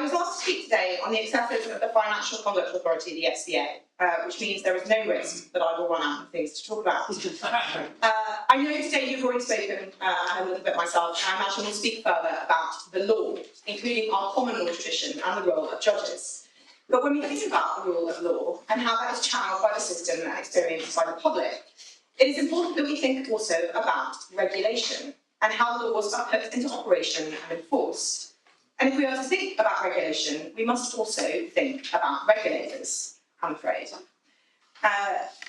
was asked to speak today on the excesses of the Financial Conduct Authority, the FCA, which means there is no risk that I will run out of things to talk about. I know today you've already spoken a little bit myself, and I imagine we'll speak further about the law, including our common law tradition and the role of judges. But when we think about the rule of law and how that is channeled by the system and experienced by the public, it is important that we think also about regulation and how the laws are put into operation and enforced. And if we are to think about regulation, we must also think about regulators, I'm afraid.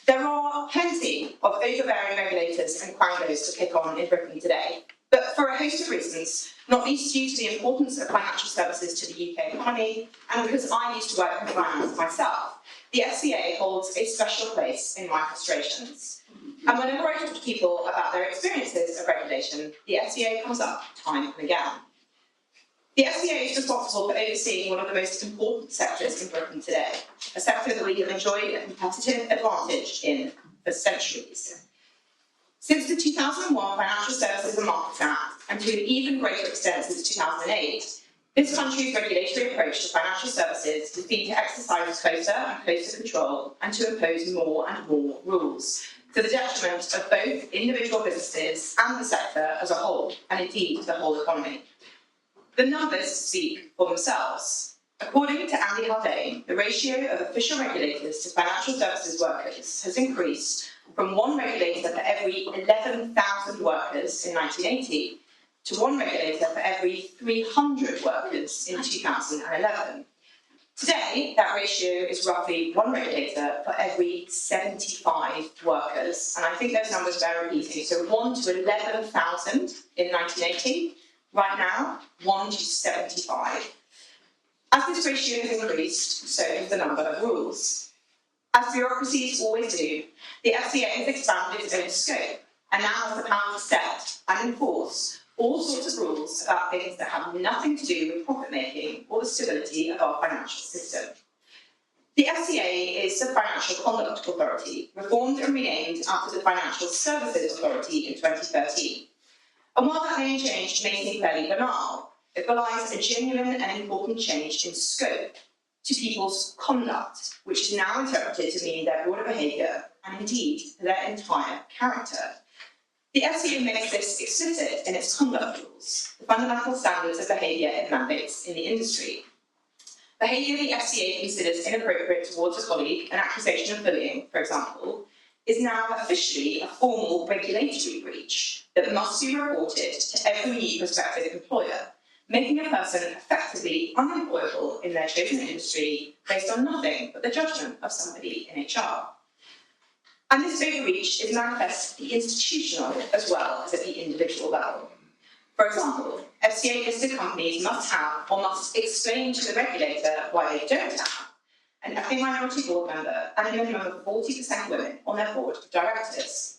There are plenty of overbearing regulators and quangos to pick on in Britain today, but for a host of reasons, not least due to the importance of financial services to the UK economy, and because I used to work in finance myself, the FCA holds a special place in my frustrations. And whenever I talk to people about their experiences of regulation, the FCA comes up time and again. The FCA is responsible for overseeing one of the most important sectors in Britain today, a sector that we have enjoyed a competitive advantage in for centuries. Since the 2001 Financial Services and Markets Act, and to an even greater extent since 2008, this country's regulatory approach to financial services has been to exercise closer and closer control and to impose more and more rules, to the detriment of both individual businesses and the sector as a whole, and indeed the whole economy. The numbers speak for themselves. According to Andy Haldane, the ratio of official regulators to financial services workers has increased from one regulator for every 11,000 workers in 1980 to one regulator for every 300 workers in 2011. Today, that ratio is roughly one regulator for every 75 workers. And I think those numbers bear repeating. So 1 to 11,000 in 1980. Right now, 1 to 75. As this ratio has increased, so has the number of rules. As bureaucracies always do, the FCA has expanded its own scope and now has the power to set and enforce all sorts of rules about things that have nothing to do with profit-making or the stability of our financial system. The FCA is the Financial Conduct Authority, reformed and renamed after the Financial Services Authority in 2013. And while that name change may seem fairly banal, it belies a genuine and important change in scope to people's conduct, which is now interpreted to mean their broader behaviour and indeed their entire character. The FCA makes this explicit in its conduct rules, the fundamental standards of behaviour it mandates in the industry. Behaviour the FCA considers inappropriate towards a colleague, an accusation of bullying, for example, is now officially a formal regulatory breach that must be reported to every prospective employer, making a person effectively unemployable in their chosen industry based on nothing but the judgment of somebody in HR. And this overreach is manifest at the institutional as well as at the individual level. For example, FCA-listed companies must have or must explain to the regulator why they don't have an ethnic minority board member and a minimum of 40% women on their board of directors.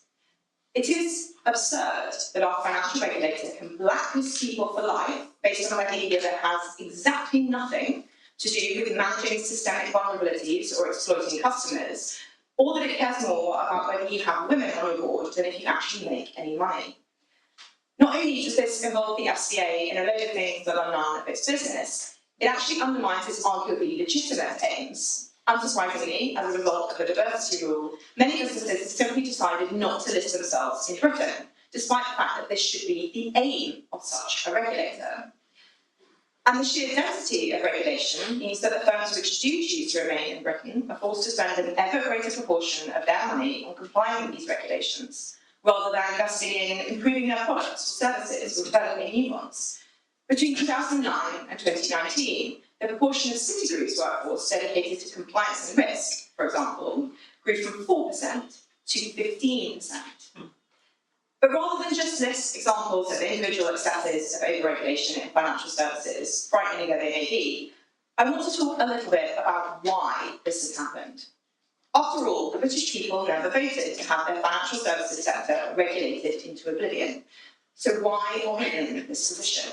It is absurd that our financial regulator can blacklist people for life based on behaviour that has exactly nothing to do with managing systemic vulnerabilities or exploiting customers, or that it cares more about whether you have women on your board than if you actually make any money. Not only does this involve the FCA in a load of things that are none of its business, it actually undermines its arguably legitimate aims. Unsurprisingly, as a result of the diversity rule, many businesses have simply decided not to list themselves in Britain, despite the fact that this should be the aim of such a regulator. And the sheer density of regulation means that the firms which do choose to remain in Britain are forced to spend an ever greater proportion of their money on complying with these regulations, rather than investing in improving their products or services or developing new ones. Between 2009 and 2019, the proportion of Citigroup's workforce dedicated to compliance and risk, for example, grew from 4% to 15%. But rather than just list examples of individual excesses of overregulation in financial services, frightening though they may be, I want to talk a little bit about why this has happened. After all, the British people never voted to have their financial services sector regulated into oblivion. So why are we in this position?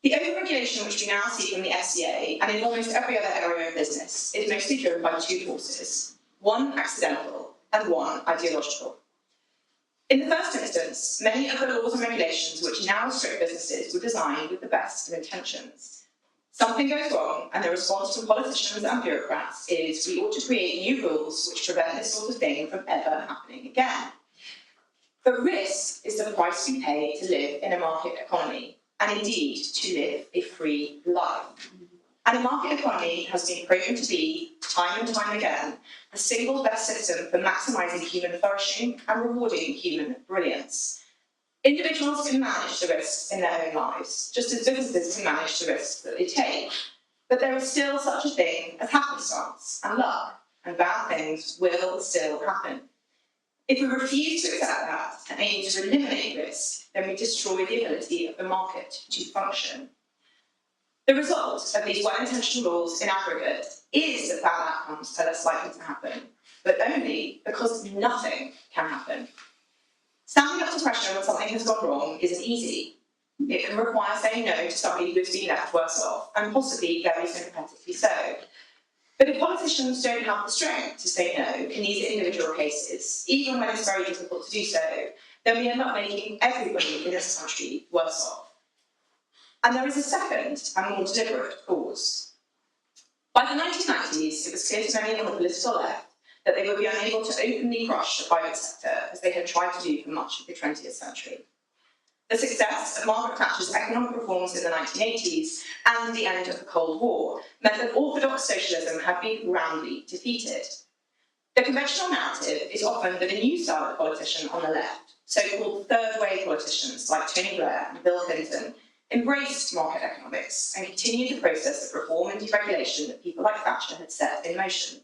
The overregulation which we now see from the FCA, and in almost every other area of business, is mostly driven by two forces, one accidental and one ideological. In the first instance, many of the laws and regulations which now restrict businesses were designed with the best of intentions. Something goes wrong, and the response from politicians and bureaucrats is we ought to create new rules which prevent this sort of thing from ever happening again. But risk is the price we pay to live in a market economy, and indeed to live a free life. And a market economy has been proven to be, time and time again, the single best system for maximising human flourishing and rewarding human brilliance. Individuals can manage the risks in their own lives, just as businesses can manage the risks that they take. But there is still such a thing as happenstance and luck, and bad things will still happen. If we refuse to accept that and aim to eliminate risk, then we destroy the ability of the market to function. The result of these well-intentioned rules in aggregate is that bad outcomes are less likely to happen, but only because nothing can happen. Standing up to pressure when something has gone wrong isn't easy. It can require saying no to somebody who has been left worse off, and possibly very sympathetically so. But if politicians don't have the strength to say no in these individual cases, even when it's very difficult to do so, then we end up making everybody in this country worse off. And there is a second and more deliberate cause. By the 1990s, it was clear to many on the political left that they would be unable to openly crush the private sector as they had tried to do for much of the 20th century. The success of Margaret Thatcher's economic reforms in the 1980s and the end of the Cold War meant that orthodox socialism had been roundly defeated. The conventional narrative is often that a new style of politician on the left, so-called third-way politicians like Tony Blair and Bill Clinton, embraced market economics and continued the process of reform and deregulation that people like Thatcher had set in motion.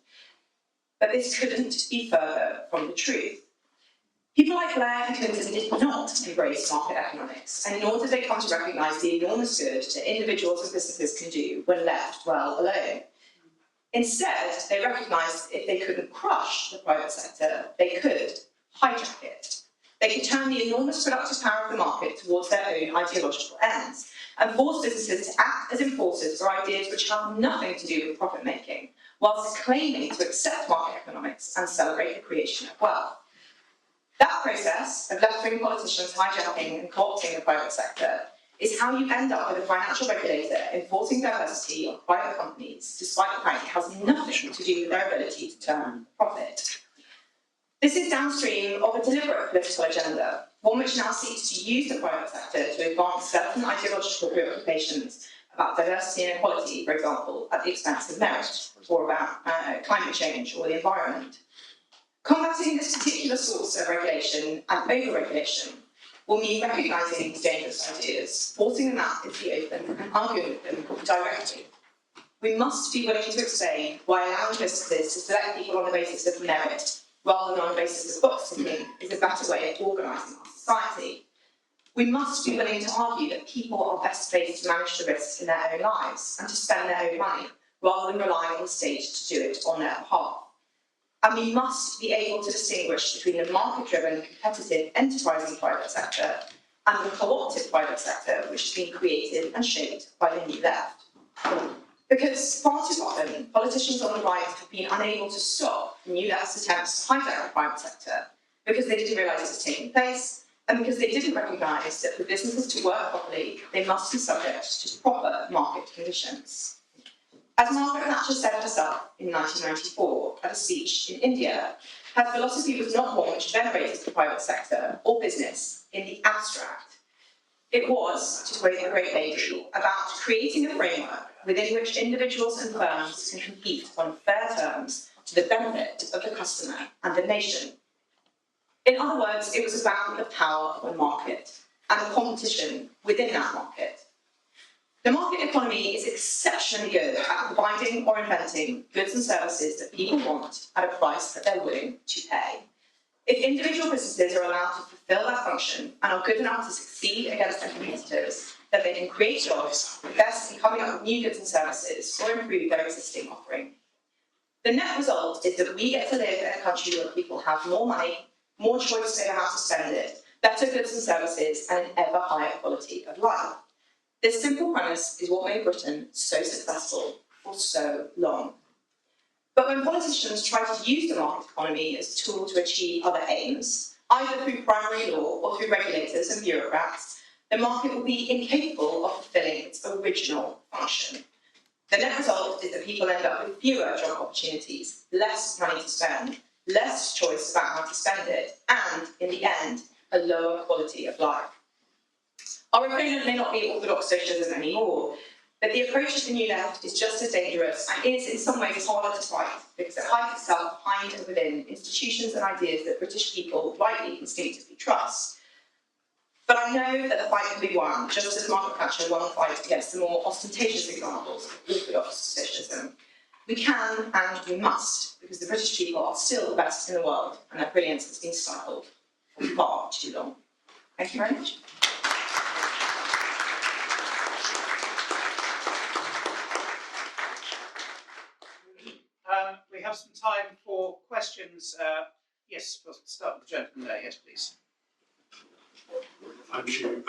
But this couldn't be further from the truth. People like Blair and Clinton did not embrace market economics, and nor did they come to recognise the enormous good that individuals and businesses can do when left well alone. Instead, they recognised that if they couldn't crush the private sector, they could hijack it. They could turn the enormous productive power of the market towards their own ideological ends, and force businesses to act as enforcers for ideas which have nothing to do with profit-making, whilst claiming to accept market economics and celebrate the creation of wealth. That process of left-wing politicians hijacking and co-opting the private sector is how you end up with a financial regulator enforcing diversity of private companies, despite the fact it has nothing to do with their ability to turn profit. This is downstream of a deliberate political agenda, one which now seeks to use the private sector to advance certain ideological preoccupations about diversity and equality, for example, at the expense of merit, or about climate change or the environment. Combating this particular source of regulation and over-regulation will mean recognising these dangerous ideas, forcing them out into the open and arguing with them directly. We must be willing to explain why allowing businesses to select people on the basis of merit rather than on the basis of box ticking is a better way of organising our society. We must be willing to argue that people are best placed to manage the risks in their own lives and to spend their own money, rather than relying on the state to do it on their behalf. And we must be able to distinguish between the market-driven, competitive, enterprising private sector and the co-opted private sector, which has been created and shaped by the new left. Because far too often, politicians on the right have been unable to stop the new left's attempts to hijack the private sector because they didn't realise it was taking place, and because they didn't recognise that for businesses to work properly, they must be subject to proper market conditions. As Margaret Thatcher said herself in 1994 at a speech in India, her philosophy was not one which venerated the private sector or business in the abstract. It was, to quote the great lady, about creating a framework within which individuals and firms can compete on fair terms to the benefit of the customer and the nation. In other words, it was about the power of the market and the competition within that market. The market economy is exceptionally good at providing or inventing goods and services that people want at a price that they're willing to pay. If individual businesses are allowed to fulfil that function and are good enough to succeed against their competitors, then they can create jobs, invest in coming up with new goods and services, or improve their existing offering. The net result is that we get to live in a country where people have more money, more choice over how to spend it, better goods and services, and an ever higher quality of life. This simple premise is what made Britain so successful for so long. But when politicians try to use the market economy as a tool to achieve other aims, either through primary law or through regulators and bureaucrats, the market will be incapable of fulfilling its original function, The net result is that people end up with fewer job opportunities, less money to spend, less choice about how to spend it, and, in the end, a lower quality of life. Our opponent may not be orthodox socialism anymore, but the approach to the New Left is just as dangerous and is in some ways harder to fight because it hides itself behind and within institutions and ideas that British people rightly instinctively trust. But I know that the fight can be won, just as Margaret Thatcher won the fight against the more ostentatious examples of orthodox socialism. We can and we must, because the British people are still the best in the world and their brilliance has been stifled for far too long. Thank you very much. We have some time for questions. Yes, we'll start with the gentleman there. Yes, please. Thank you.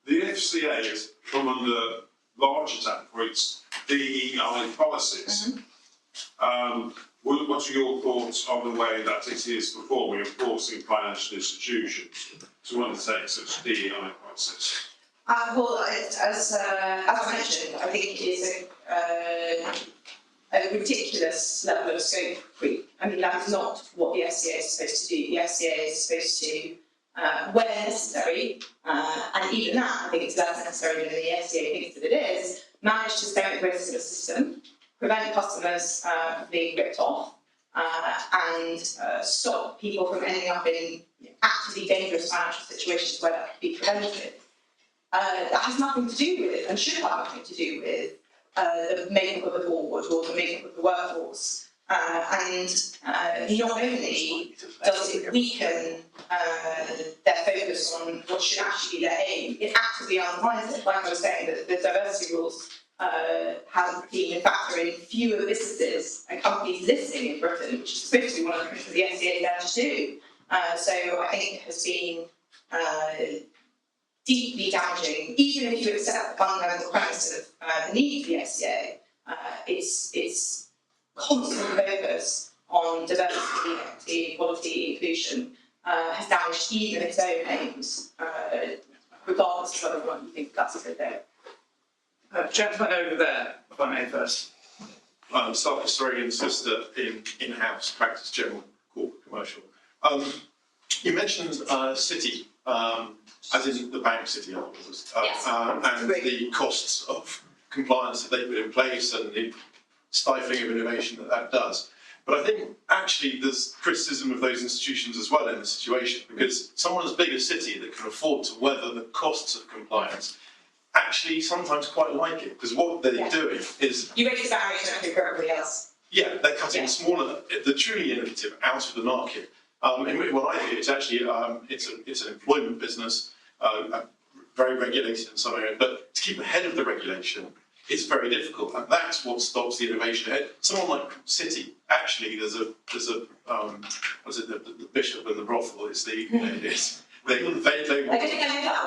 The FCA has come under large attack for its DEI policies. What are your thoughts on the way that it is performing and forcing financial institutions to undertake such DEI policies? Well, as I mentioned, I think it is a ridiculous level of scope creep. I mean, that is not what the FCA is supposed to do. The FCA is supposed to, where necessary, and even that, I think it's less necessary than the FCA thinks that it is, manage to stay at the risk of the system, prevent customers from being ripped off, and stop people from ending up in actively dangerous financial situations where that could be prevented. That has nothing to do with, and should have nothing to do with, the makeup of the board or the makeup of the workforce. And not only does it weaken their focus on what should actually be their aim, it actively undermines it. Like I was saying, that the diversity rules have been in fact in fewer businesses and companies listing in Britain, which is supposed to be one of the things the FCA is there to do. So I think it has been deeply damaging, even if you accept the fundamental premise of the need for the FCA. Its constant focus on diversity, equity, equality, inclusion has damaged even its own aims, regardless of whether or not you think that's a good thing. Gentleman over there, if I may first. Self-historian sister in-house practice general corporate commercial. You mentioned City, as in the bank City, Yes. and the costs of compliance that they put in place and the stifling of innovation that does. But I think actually there's criticism of those institutions as well in this situation, because someone as big as City that can afford to weather the costs of compliance actually sometimes quite like it, because what they're doing is... You raise the barriers to entry for everybody else. Yeah, they're cutting smaller, the truly innovative out of the market. In what I do, it's actually it's an employment business, very regulated in some areas, but to keep ahead of the regulation is very difficult, and that's what stops the innovation ahead. Someone like City, actually, there's a was it the bishop and the brothel? It's the they I don't think I know that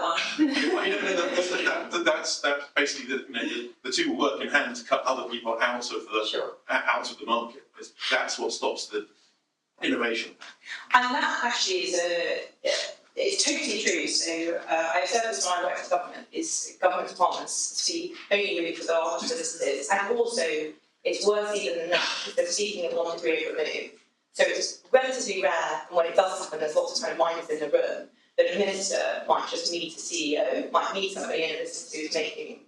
one. That's basically the two will work in hand to cut other people out of the market. That's what stops the innovation. And that actually is it's totally true. So I observed this when I worked for government, is government departments speak only really for the large businesses, and also it's worse even than that because they're speaking at 1 degree of remove. So it's relatively rare, and when it does happen, there's lots of kind of minds in the room, that a minister might just meet a CEO, might meet somebody in a business who's making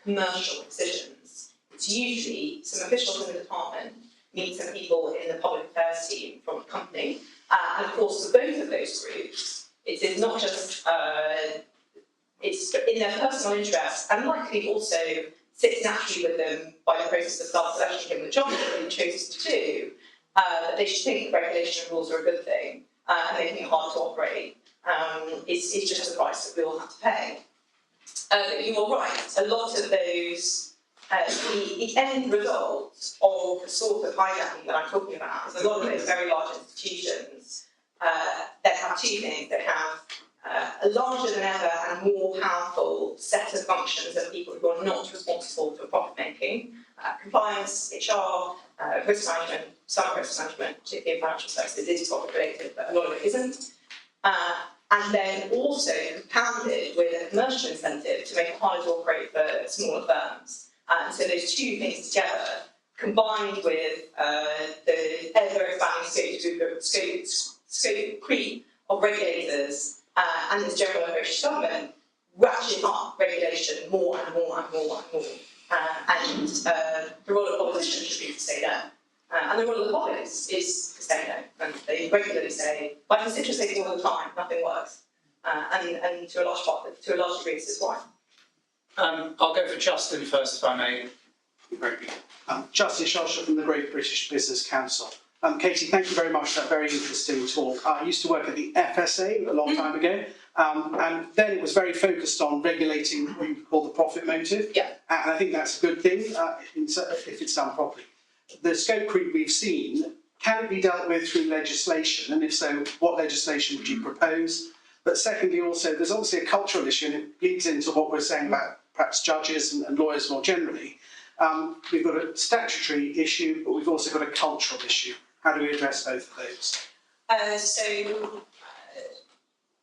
commercial decisions. It's usually some officials in the department meet some people in the public affairs team from a company. And of course, for both of those groups, it's not just, it's in their personal interest, and likely also sits naturally with them by the process of self-selection given the job that they've chosen to do, that they should think regulation and rules are a good thing, and making it hard to operate. It's just a price that we all have to pay. You're right, a lot of those, the end result of the sort of hijacking that I'm talking about is a lot of those very large institutions that have two things. They have a larger than ever and more powerful set of functions of people who are not responsible for profit making, compliance, HR, risk management, some risk management, particularly in financial services, is profit related, but a lot of it isn't. And then also compounded with a commercial incentive to make it harder to operate for smaller firms. So those two things together, combined with the ever-expanding scope creep of regulators and this general approach to government, ratchet up regulation more and more and more and more. And the role of politicians should be to say no. And the role of the public is to say no. And they regularly say, my constituents say things all the time, nothing works. And to a large degree, this is why. I'll go for Justin first, if I may. Justin Shosher from the Great British Business Council. Katie, thank you very much for that very interesting talk. I used to work at the FSA a long time ago, and then it was very focused on regulating what you call the profit motive. Yeah. And I think that's a good thing if it's done properly. The scope creep we've seen, can it be dealt with through legislation? And if so, what legislation would you propose? But secondly, also, there's obviously a cultural issue, and it bleeds into what we're saying about perhaps judges and lawyers more generally. We've got a statutory issue, but we've also got a cultural issue. How do we address both of those?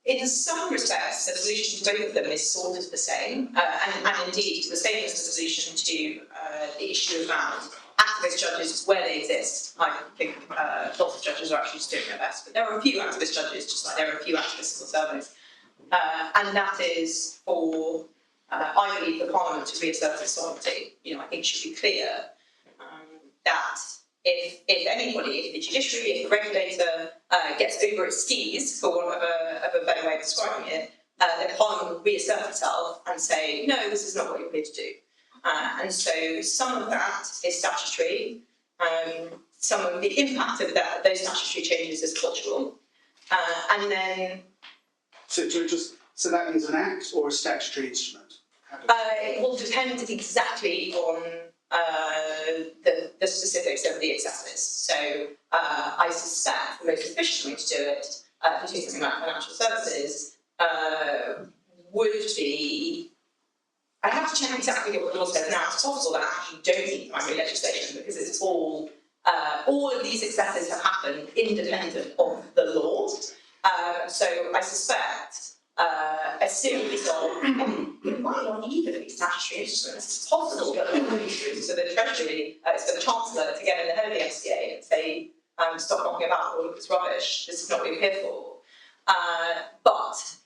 In some respects, the solution to both of them is sort of the same, and indeed the same as the solution to the issue around activist judges where they exist. I think lots of judges are actually just doing their best, but there are a few activist judges, just like there are a few activist civil servants, and that is for, I believe, the Parliament to reassert its sovereignty. I think it should be clear that if anybody, if the judiciary, if the regulator gets over its skis, for want of a better way of describing it, then Parliament will reassert itself and say, no, this is not what you're here to do. And so some of that is statutory, some of the impact of those statutory changes is cultural, and then... So that means an act or a statutory instrument? It will depend exactly on the specifics of the excesses. So I suspect the most efficient way to do it, if you're doing something like financial services, would be... I have to check exactly what the law says now. It's possible that actually don't need primary legislation because it's all of these excesses have happened independent of the law. So I suspect a series of, it might not even be statutory instruments. It's possible that so the Treasury, it's for the Chancellor to get in the head of the FCA and say, stop talking about all of this rubbish. This is not what we're here for. But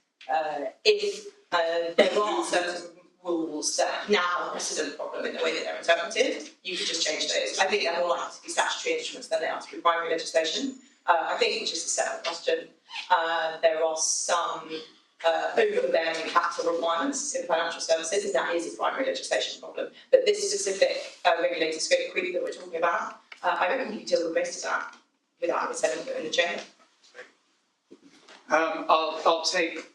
if there are certain rules that now have a precedent problem in the way that they're interpreted, you could just change those. I think they're more likely to be statutory instruments than they are to be primary legislation. I think, which is a separate question, there are some overbearing capital requirements in financial services, and that is a primary legislation problem. But this specific regulated scope creep that we're talking about, I don't think you can deal with most of that without having said anything in the chair. I'll take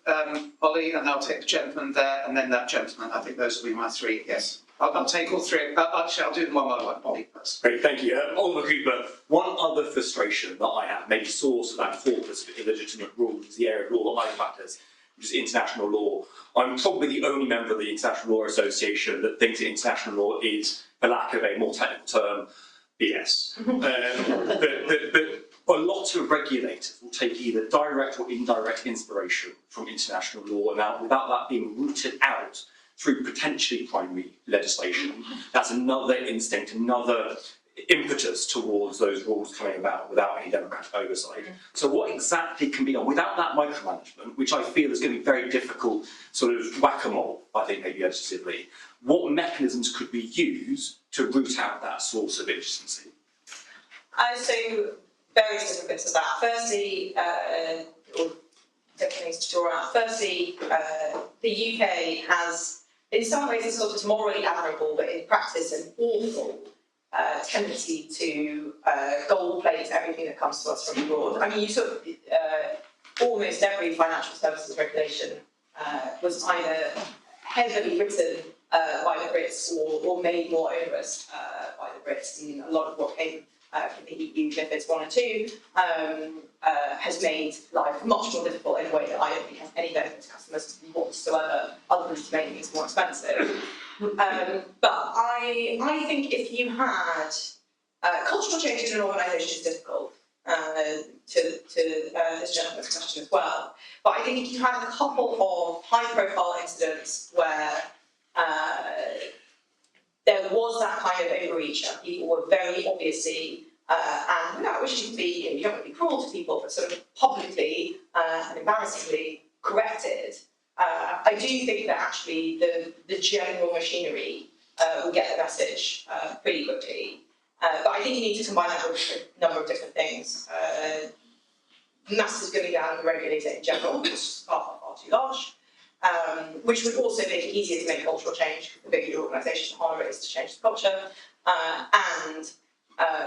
Ollie, and I'll take the gentleman there, and then that gentleman. I think those will be my three. Yes, I'll take all three. Actually, I'll do them one by one. Ollie first. Great, thank you. Oliver Cooper, one other frustration that I have, maybe source of that corpus of illegitimate rules, is the area of law that I practice, which is international law. I'm probably the only member of the International Law Association that thinks that international law is, for lack of a more technical term, BS. But a lot of regulators will take either direct or indirect inspiration from international law, and without that being rooted out through potentially primary legislation, that's another instinct, another impetus towards those rules coming about without any democratic oversight. So what exactly can be done without that micromanagement, which I feel is going to be very difficult, sort of whack-a-mole, I think maybe legislatively, what mechanisms could we use to root out that source of inefficiency? So various different bits of that. Firstly, or different things to draw out. Firstly, the UK has, in some ways, it's sort of morally admirable, but in practice, an awful tendency to gold plate everything that comes to us from abroad. I mean, you sort of almost every financial services regulation was either heavily written by the Brits or made more onerous by the Brits, and a lot of what came from the EU, MiFID 1 and 2, has made life much more difficult in a way that I don't think has any benefit to customers whatsoever, other than to make things more expensive. But I think if you had cultural change in an organisation is difficult, to this gentleman's question as well. But I think if you had a couple of high-profile incidents where there there was that kind of overreach, and people were very obviously, and without wishing to be, you don't want to be cruel to people, but sort of publicly and embarrassingly corrected. I do think that actually the general machinery will get the message pretty quickly. But I think you need to combine that with a number of different things. Massive going down the regulator in general, which is far too large, which would also make it easier to make cultural change. The bigger your organisation, the harder it is to change the culture, and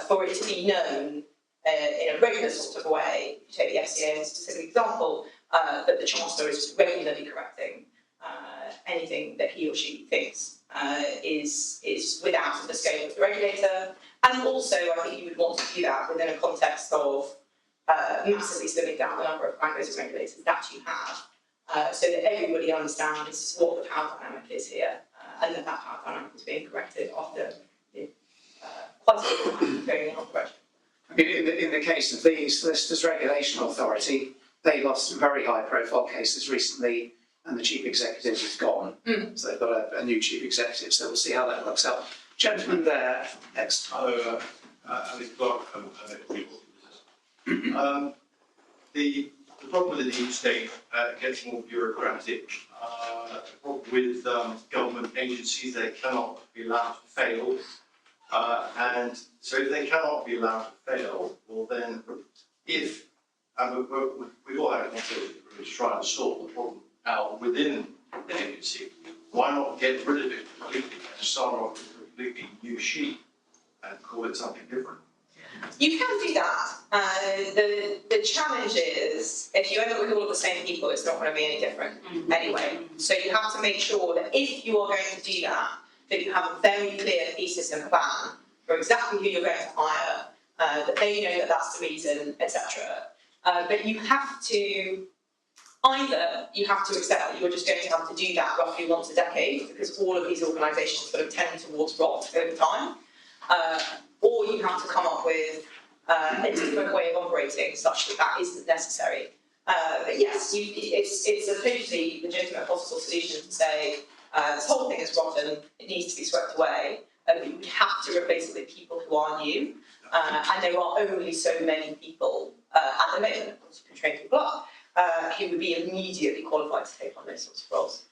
for it to be known in a regular sort of way. If you take the FCA as a specific example, that the Chancellor is regularly correcting anything that he or she thinks is without the scope of the regulator. And also, I think you would want to do that within a context of massively slimming down the number of bankers and regulators that you have, so that everybody understands what the power dynamic is here, and that power dynamic is being corrected after quite a bit of time going in operation. I mean, in the case of the Solicitors Regulation Authority, they lost some very high-profile cases recently, and the chief executive is gone. So they've got a new chief executive, so we'll see how that works out. Gentleman there, next. Alex Clark, the problem with the deep state gets more bureaucratic. With government agencies, they cannot be allowed to fail. And so if they cannot be allowed to fail, well then, if, and we all have to try and sort the problem out within the agency, why not get rid of it completely and start off with a completely new sheet and call it something different? You can do that. The challenge is, if you end up with all of the same people, it's not going to be any different anyway. So you have to make sure that if you are going to do that, that you have a very clear thesis and plan for exactly who you're going to hire, that they know that that's the reason, etc. But you have to, either you have to accept that you're just going to have to do that roughly once a decade, because all of these organisations sort of tend towards rot over time, or you have to come up with a different way of operating such that that isn't necessary. But yes, it's a totally legitimate possible solution to say this whole thing is rotten, it needs to be swept away, and we have to replace it with people who are new, and there are only so many people at the moment, of course you can train people up, who would be immediately qualified to take on those sorts of roles.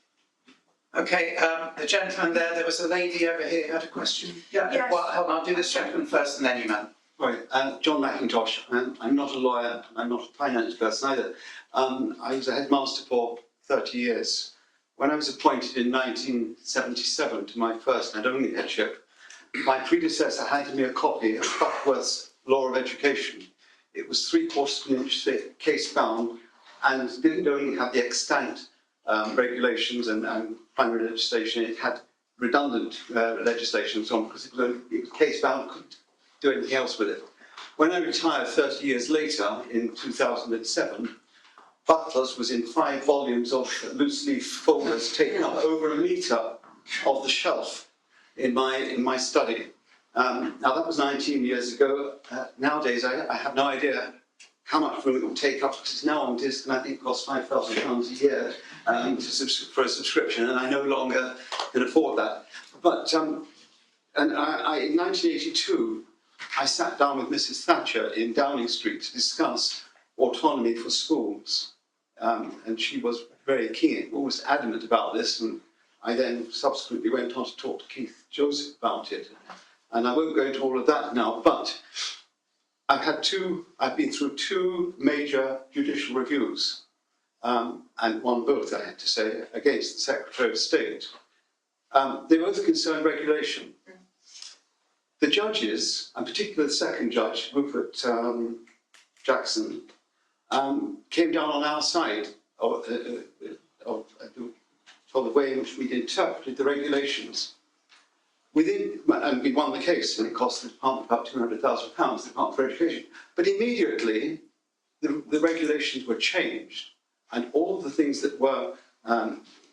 Okay, the gentleman there was a lady over here who had a question. Yeah, yes. Well, hold on, I'll do this gentleman first and then you, man. Right, John McIntosh. I'm not a lawyer, I'm not a finance person either. I was a headmaster for 30 years. When I was appointed in 1977 to my first and only headship, my predecessor handed me a copy of Duckworth's Law of Education. It was 3/4 of an inch thick, case bound, and didn't only have the extant regulations and primary legislation, it had redundant legislation on because it was case bound, couldn't do anything else with it. When I retired 30 years later, in 2007, Butler's was in 5 volumes of loose leaf folders taking up over 1 metre of the shelf in my study. Now that was 19 years ago. Nowadays I have no idea how much room it will take up, because it's now on disc and I think it costs £5,000 a year for a subscription, and I no longer can afford that. But in 1982, I sat down with Mrs. Thatcher in Downing Street to discuss autonomy for schools. And she was very keen, almost adamant about this, and I then subsequently went on to talk to Keith Joseph about it. And I won't go into all of that now, but I've been through 2 major judicial reviews, and won both, I had to say, against the Secretary of State. They both concern regulation. The judges, and particularly the second judge, Rupert Jackson, came down on our side for the way in which we'd interpreted the regulations. And we won the case, and it cost the department about £200,000, the Department for Education. But immediately, the regulations were changed, and all of the things that were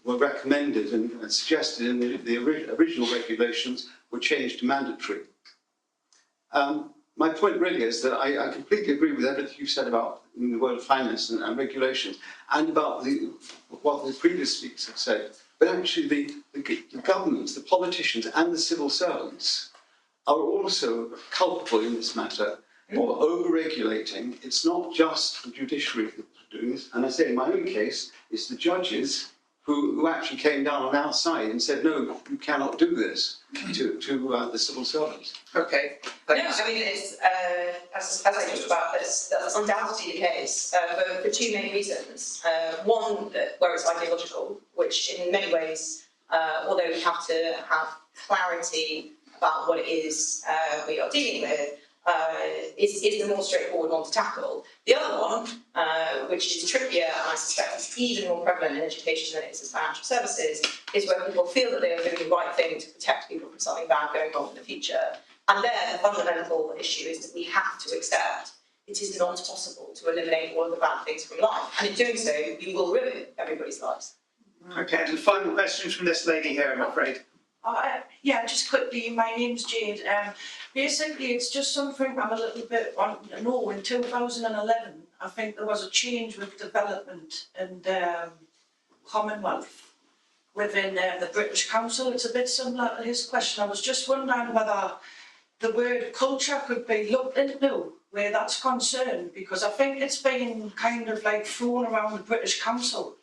recommended and suggested in the original regulations were changed to mandatory. My point really is that I completely agree with everything you said about in the world of finance and regulations, and about what the previous speakers have said. But actually the governments, the politicians and the civil servants are also culpable in this matter of over-regulating. It's not just the judiciary that's doing this. And I say in my own case, it's the judges who actually came down on our side and said, no, you cannot do this to the civil servants. Okay, No, thanks. I mean, it's, as I talked about, that's undoubtedly the case for two main reasons. One, where it's ideological, which in many ways, although we have to have clarity about what it is we are dealing with, is the more straightforward one to tackle. The other one, which is trickier, and I suspect is even more prevalent in education than it is in financial services, is where people feel that they are doing the right thing to protect people from something bad going wrong in the future. And there, the fundamental issue is that we have to accept it is not possible to eliminate all of the bad things from life. And in doing so, you will ruin everybody's lives. Okay, and the final question from this lady here, I'm afraid. Yeah, just quickly, my name's Jade. Basically, it's just something I'm a little bit on. No, in 2011, I think there was a change with development and Commonwealth within the British Council. It's a bit similar to his question. I was just wondering whether the word culture could be looked into where that's concerned, because I think it's been kind of like thrown around the British Council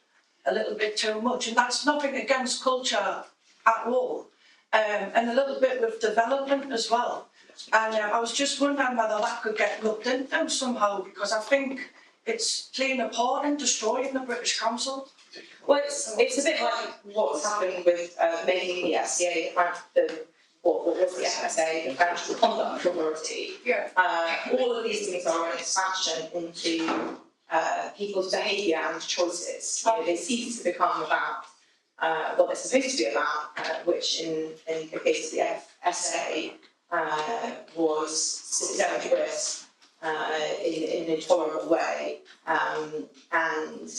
a little bit too much, and that's nothing against culture at all. And a little bit with development as well. And I was just wondering whether that could get looked into somehow, because I think it's playing a part in destroying the British Council. Well, it's a bit like what's happened with mainly the FCA, what was the FSA, the Financial Conduct Authority. Yeah. All of these things are an expansion into people's behaviour and choices. You know, they cease to become about what they're supposed to be about, which in the case of the FSA was systemic risk in an intolerable way, and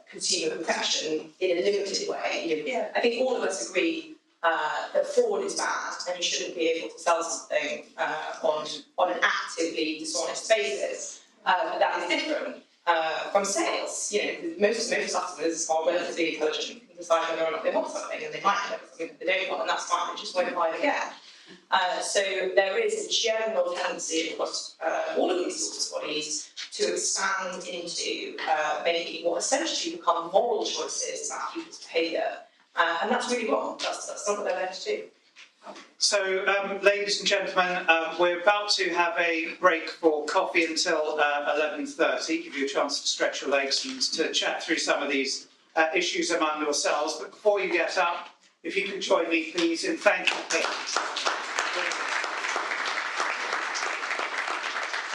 consumer protection in a limited way. You know, Yeah. I think all of us agree that fraud is bad, and you shouldn't be able to sell something on an actively dishonest basis. But that is different from sales. You know, most customers are relatively intelligent and decide whether or not they want something, and they might have something that they don't want, and that's fine. They just won't buy it again. So there is a general tendency across all of these sorts of bodies to expand into making what essentially become moral choices about people's behaviour, and that's really wrong. That's not what they're there to do. So, ladies and gentlemen, we're about to have a break for coffee until 11:30, give you a chance to stretch your legs and to chat through some of these issues among yourselves. But before you get up, if you could join me, please, in thanking Pete.